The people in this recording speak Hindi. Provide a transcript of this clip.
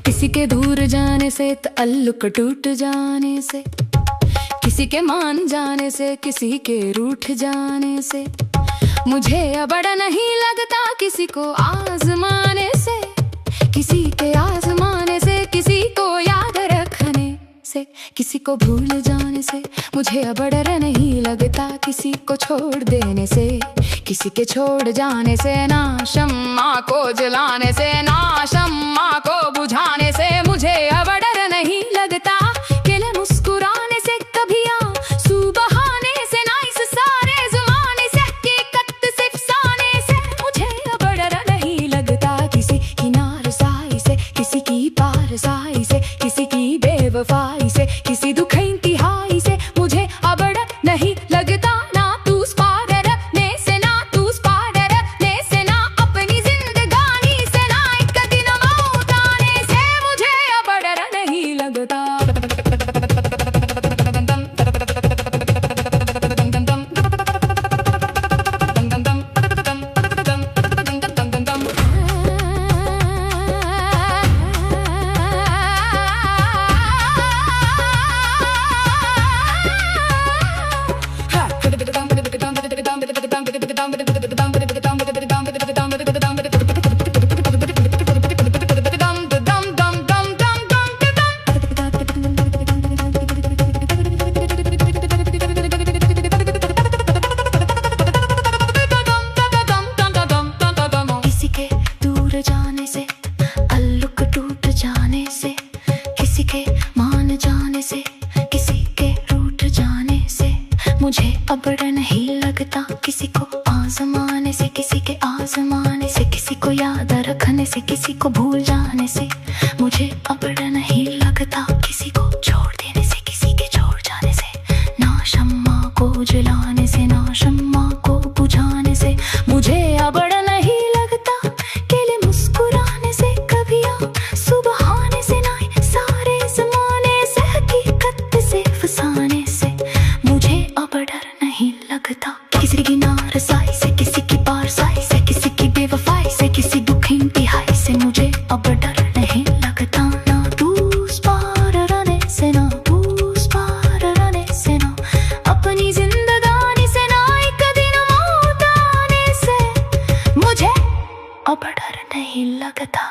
किसी के दूर जाने से ताल्लुक टूट जाने से, किसी के मान जाने से, किसी के रूठ जाने से, मुझे अब बड़ा नहीं लगता किसी को आजमाने से, किसी के आजमाने से, किसी को याद रखने से, किसी को भूल जाने से, मुझे अब डर नहीं लगता किसी को छोड़ देने से, किसी के छोड़ जाने से, ना शम्मा को जलाने से, ना शम्मा को बुझाने से, मुझे अब डर नहीं लगता केवल मुस्कुराने से, कभी आंसू बहाने से, ना इस सारे ज़माने से, हकीकत से फसाने से, मुझे अब डर नहीं लगता किसी की नारसाई से, किसी की पारसाई से, किसी की बेवफाई से, किसी दुख इंतहाई से, मुझे अब डर नहीं लगता ना तू उस पार रखने से, ना तू उस पार रखने से, ना अपनी जिंदगानी से, ना एक दिन मौत आने से, मुझे अब डर नहीं लगता। जाने से, ताल्लुक टूट जाने से, किसी के मान जाने से, किसी के रूठ जाने से, मुझे अब डर नहीं लगता किसी को आजमाने से, किसी के आजमाने से, किसी को याद रखने से, किसी को भूल जाने से, मुझे अब डर नहीं लगता किसी को छोड़ देने से, किसी के छोड़ जाने से, ना शम्मा को जलाने से, ना शम्मा को बुझाने से, मुझे अब डर नहीं लगता केवल मुस्कुराने से, कभी आंसू बहाने से, ना सारे ज़माने से, हकीकत से फसाने से, मुझे अब डर नहीं लगता किसी की नारसाई से, किसी की पारसाई से, किसी की बेवफाई से, किसी दुख इंतहाई से, मुझे अब डर नहीं लगता ना तू उस पार रहने से, ना तू उस पार रहने से, ना अपनी जिंदगानी से, ना एक दिन मौत आने से, मुझे अब डर नहीं लगता।